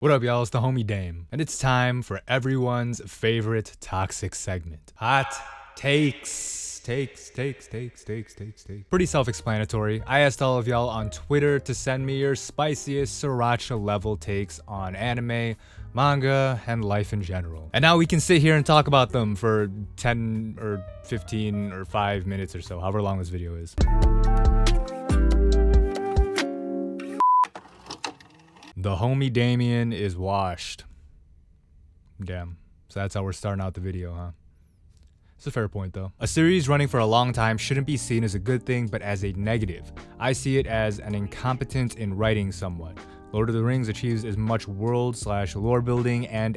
What up, y'all? It's the homie Dame, and it's time for everyone's favorite toxic segment. Hot takes. Takes. Pretty self-explanatory. I asked all of y'all on Twitter to send me your spiciest sriracha level takes on anime, manga, and life in general. And now we can sit here and talk about them for 10 or 15 or 5 minutes or so, however long this video is. The homie Damian is washed. Damn. So that's how we're starting out the video, huh? It's a fair point though. A series running for a long time shouldn't be seen as a good thing, but as a negative. I see it as an incompetence in writing somewhat. Lord of the Rings achieves as much world/lore building and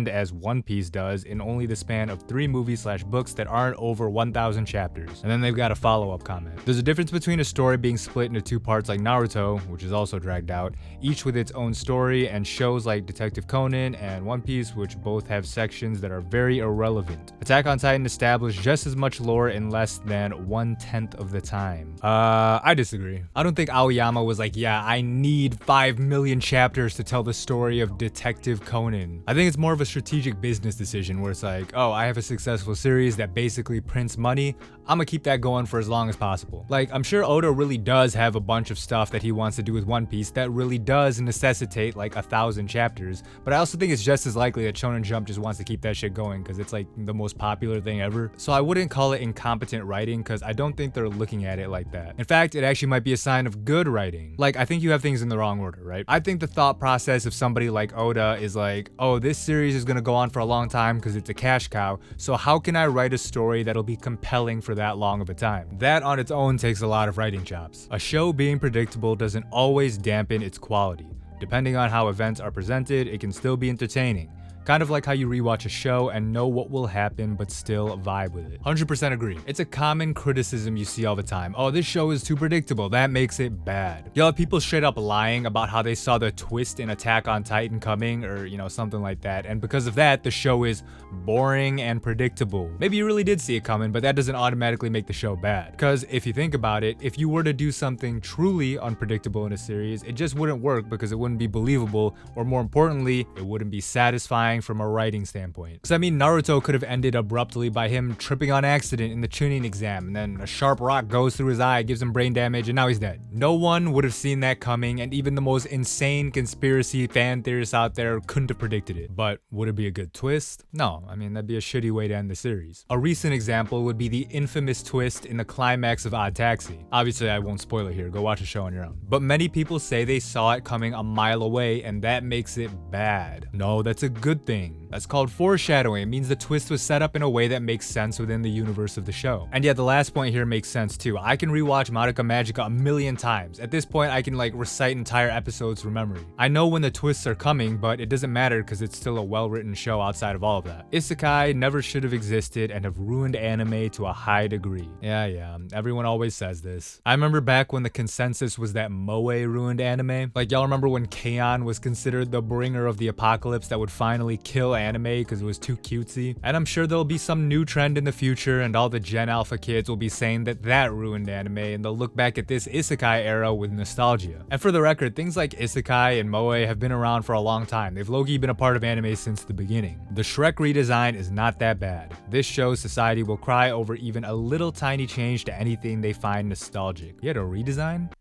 as One Piece does in only the span of 3 movies/books that aren't over 1,000 chapters. And then they've got a follow-up comment. There's a difference between a story being split into 2 parts like Naruto, which is also dragged out, each with its own story, and shows like Detective Conan and One Piece, which both have sections that are very irrelevant. Attack on Titan established just as much lore in less than 1/10 of the time. I disagree. I don't think Aoyama was like, yeah, I need 5 million chapters to tell the story of Detective Conan. I think it's more of a strategic business decision where it's like, oh, I have a successful series that basically prints money. I'm gonna keep that going for as long as possible. Like, I'm sure Oda really does have a bunch of stuff that he wants to do with One Piece that really does necessitate like 1,000 chapters, but I also think it's just as likely that Shonen Jump just wants to keep that shit going because it's like the most popular thing ever. So I wouldn't call it incompetent writing because I don't think they're looking at it like that. In fact, it actually might be a sign of good writing. Like, I think you have things in the wrong order, right? I think the thought process of somebody like Oda is like, oh, this series is gonna go on for a long time because it's a cash cow, so how can I write a story that'll be compelling for that long of a time? That on its own takes a lot of writing chops. A show being predictable doesn't always dampen its quality. Depending on how events are presented, it can still be entertaining. Kind of like how you rewatch a show and know what will happen but still vibe with it. 100% agree. It's a common criticism you see all the time. Oh, this show is too predictable, that makes it bad. You'll have people straight up lying about how they saw the twist in Attack on Titan coming, or you know, something like that, and because of that, the show is boring and predictable. Maybe you really did see it coming, but that doesn't automatically make the show bad. Because if you think about it, if you were to do something truly unpredictable in a series, it just wouldn't work because it wouldn't be believable, or more importantly, it wouldn't be satisfying from a writing standpoint. Because I mean, Naruto could have ended abruptly by him tripping on accident in the Chunin exam, and then a sharp rock goes through his eye, gives him brain damage, and now he's dead. No one would have seen that coming, and even the most insane conspiracy fan theorists out there couldn't have predicted it. But would it be a good twist? No, I mean, that'd be a shitty way to end the series. A recent example would be the infamous twist in the climax of Odd Taxi. Obviously, I won't spoil it here, go watch the show on your own. But many people say they saw it coming a mile away, and that makes it bad. No, that's a good thing. That's called foreshadowing. It means the twist was set up in a way that makes sense within the universe of the show. And yeah, the last point here makes sense too. I can rewatch Madoka Magica a million times. At this point, I can like recite entire episodes from memory. I know when the twists are coming, but it doesn't matter because it's still a well-written show outside of all of that. Isekai never should have existed and have ruined anime to a high degree. Yeah, everyone always says this. I remember back when the consensus was that moe ruined anime. Like, y'all remember when Keion was considered the bringer of the apocalypse that would finally kill anime because it was too cutesy? And I'm sure there'll be some new trend in the future and all the Gen Alpha kids will be saying that that ruined anime, and they'll look back at this Isekai era with nostalgia. And for the record, things like Isekai and moe have been around for a long time. They've low-key been a part of anime since the beginning. The Shrek redesign is not that bad. This shows society will cry over even a little tiny change to anything they find nostalgic. You had a redesign?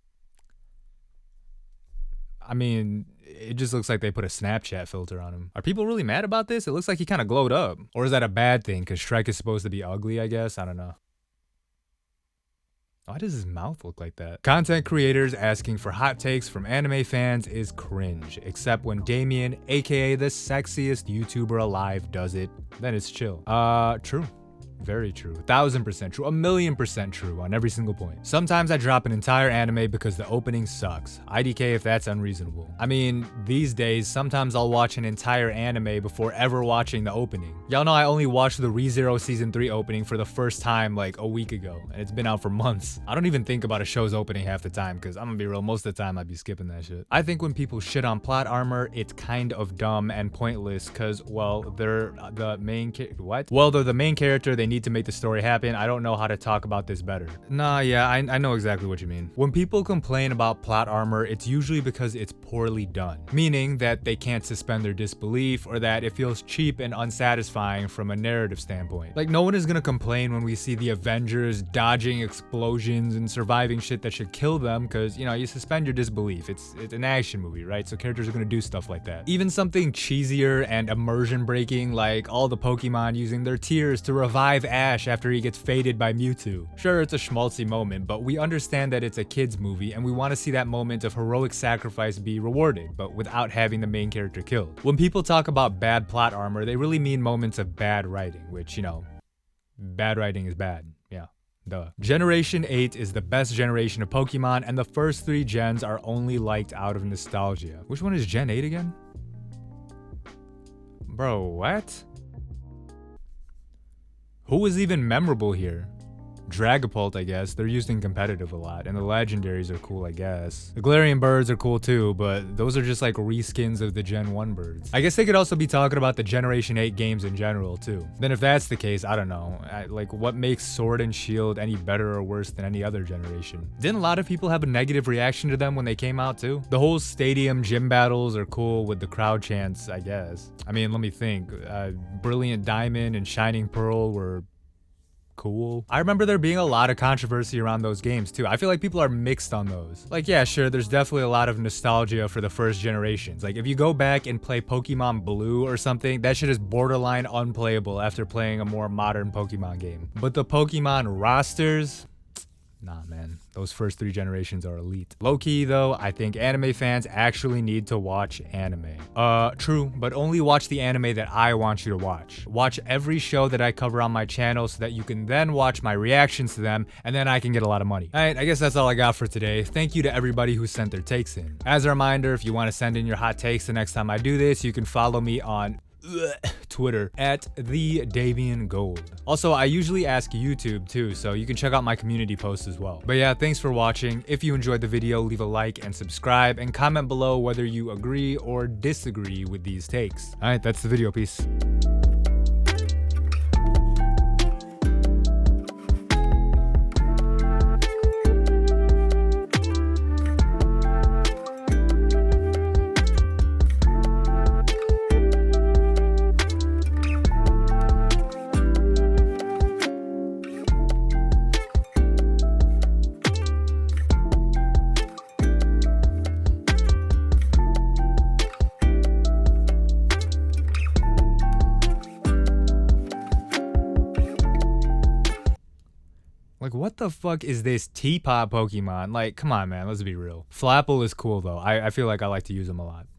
I mean, it just looks like they put a Snapchat filter on him. Are people really mad about this? It looks like he kind of glowed up. Or is that a bad thing because Shrek is supposed to be ugly, I guess? I don't know. Why does his mouth look like that? Content creators asking for hot takes from anime fans is cringe, except when Damian, aka the sexiest YouTuber alive, does it, then it's chill. True. Very true. 1,000% true. 1,000,000% true on every single point. Sometimes I drop an entire anime because the opening sucks. IDK if that's unreasonable. I mean, these days, sometimes I'll watch an entire anime before ever watching the opening. Y'all know I only watched the ReZero Season 3 opening for the first time like a week ago, and it's been out for months. I don't even think about a show's opening half the time because I'm gonna be real, most of the time I'd be skipping that shit. I think when people shit on plot armor, it's kind of dumb and pointless because, well, they're the main character, they need need to make the story happen. I don't know how to talk about this better. Nah, yeah, I know exactly what you mean. When people complain about plot armor, it's usually because it's poorly done, meaning that they can't suspend their disbelief or that it feels cheap and unsatisfying from a narrative standpoint. Like, no one is gonna complain when we see the Avengers dodging explosions and surviving shit that should kill them, because, you know, you suspend your disbelief. It's an action movie, right? So characters are gonna do stuff like that. Even something cheesier and immersion breaking, like all the Pokemon using their tears to revive Ash after he gets faded by Mewtwo. Sure, it's a schmaltzy moment, but we understand that it's a kid's movie and we want to see that moment of heroic sacrifice be rewarded, but without having the main character killed. When people talk about bad plot armor, they really mean moments of bad writing, which, you know, bad writing is bad. Yeah. Duh. Generation 8 is the best generation of Pokemon, and the first 3 gens are only liked out of nostalgia. Which one is Gen 8 again? Bro, what? Who was even memorable here? Dragapult, I guess. They're used in competitive a lot, and the legendaries are cool, I guess. The Galarian birds are cool too, but those are just like reskins of the Gen 1 birds. I guess they could also be talking about the Generation 8 games in general too. Then if that's the case, I don't know. Like, what makes Sword and Shield any better or worse than any other generation? Didn't a lot of people have a negative reaction to them when they came out too? The whole stadium gym battles are cool with the crowd chants, I guess. I mean, let me think. Brilliant Diamond and Shining Pearl were cool. I remember there being a lot of controversy around those games too. I feel like people are mixed on those. Like, yeah, sure, there's definitely a lot of nostalgia for the first generations. Like, if you go back and play Pokemon Blue or something, that shit is borderline unplayable after playing a more modern Pokemon game. But the Pokemon rosters, nah, man. Those first 3 generations are elite. Low-key, though, I think anime fans actually need to watch anime. True, but only watch the anime that I want you to watch. Watch every show that I cover on my channel so that you can then watch my reactions to them, and then I can get a lot of money. Alright, I guess that's all I got for today. Thank you to everybody who sent their takes in. As a reminder, if you want to send in your hot takes the next time I do this, you can follow me on Twitter at the Damian Gold. Also, I usually ask YouTube too, so you can check out my community posts as well. But yeah, thanks for watching. If you enjoyed the video, leave a like and subscribe, and comment below whether you agree or disagree with these takes. Alright, that's the video. Peace. Like, what the fuck is this teapot Pokemon? Like, come on, man, let's be real. Flapple is cool, though. I feel like I like to use him a lot.